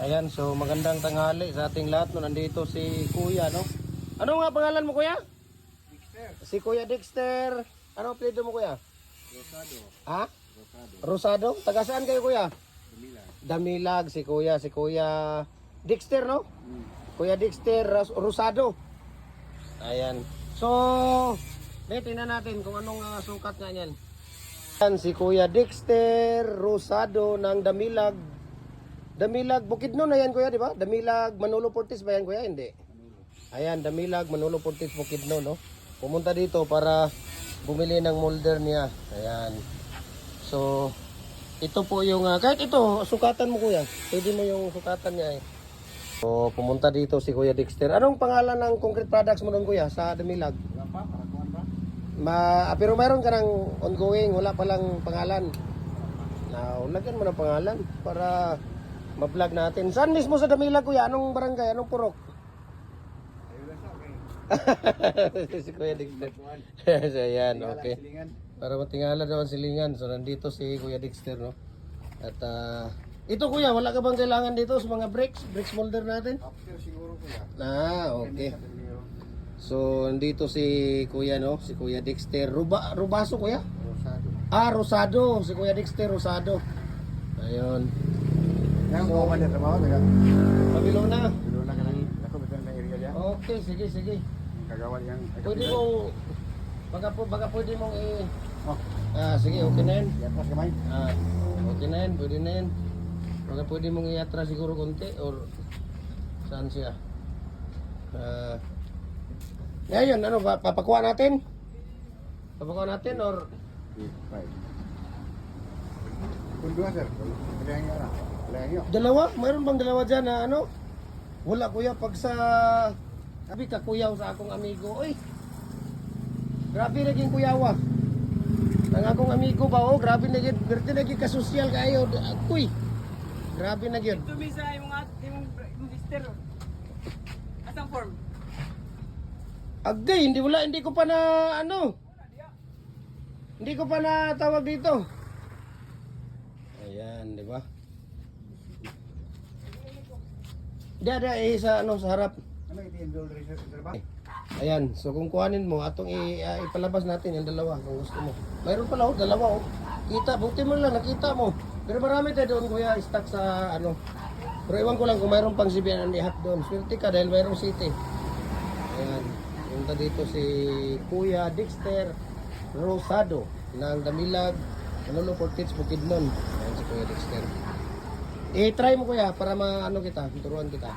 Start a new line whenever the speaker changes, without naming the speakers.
Ayan, so magandang tanghali sa ating lahat. No, nandito si Kuya, no? Ano nga pangalan mo, Kuya?
Dexter.
Si Kuya Dexter. Ano apelyido mo, Kuya?
Rosado.
Ha?
Rosado.
Rosado? Taga saan kayo, Kuya?
Damilag.
Damilag, si Kuya Dexter, no? Kuya Dexter Rosado. Ayan. So, tingnan natin kung anong sukat nga niyan. Ayan, si Kuya Dexter Rosado ng Damilag. Damilag, Bukidnon na yan, Kuya, di ba? Damilag, Manolo Portis ba yan, Kuya? Hindi. Ayan, Damilag, Manolo Portis, Bukidnon, no? Pumunta dito para bumili ng molder niya. Ayan. So, ito po yung, kahit ito, sukatan mo, Kuya. Pwede mo yung sukatan niya, eh. So, pumunta dito si Kuya Dexter. Anong pangalan ng concrete products mo doon, Kuya, sa Damilag?
Wala pa, parakuan ba?
Pero mayroon ka ng ongoing, wala palang pangalan. Now, lagyan mo ng pangalan para ma-vlog natin. Saan mismo sa Damilag, Kuya? Anong barangay? Anong purok?
Ayun lang sa okay.
Si Kuya Dexter. So, ayan, okay.
Silingan.
Para matingala daw ang silingan. So, nandito si Kuya Dexter, no? At, ito, Kuya, wala ka bang kailangan dito sa mga bricks molder natin?
After siguro ko yan.
Okay. So, nandito si Kuya, no? Si Kuya Dexter. Rubaso, Kuya?
Rosado.
Rosado. Si Kuya Dexter Rosado. Ayun.
Yang
So,
ko man yung trabaho, taga.
Pabilo na.
Bilo na ka lang. Ako betul na area niya.
Okay, sige.
Kagawan yang.
Pwede mong, baka pwede mong
Oh,
sige, okay na yan.
yatas kamay.
Okay na yan, pwede na yan. Baka pwede mong iatra siguro konti or saan siya. Ngayon, ano, papakuha natin? Papakuha natin or
Right. Kung dua sir, kailangan nyo na. Kailangan nyo.
dalawa? Mayroon bang dalawa dyan na ano? Wala, Kuya, pag sa sabi ka kuyaw sa akong amigo. Uy, grabe naging kuyawa. Ang akong amigo ba, grabe naging, birte naging kasosyal kayo. Kuy, grabe naging.
Ito misa imong sister. Asang form?
Agay, hindi ko pa na ano. Hindi ko pa na tawag dito. Ayan, di ba? Ada sa ano sa harap.
Ano ito yung dual research ba?
Ayan, so kung kuhanin mo, atong ipalabas natin yung dalawa kung gusto mo. Mayroon pala dalawa Kita, buti mo lang nakita mo. Pero marami tayo doon, Kuya, stock sa ano. Pero iwan ko lang kung mayroon pang CBN and hat doon. Swerte ka dahil mayroong city. Ayan, punta dito si Kuya Dexter Rosado ng Damilag, Manolo Portis, Bukidnon. Ayan si Kuya Dexter. I-try mo, Kuya, para maano kita, turuan kita.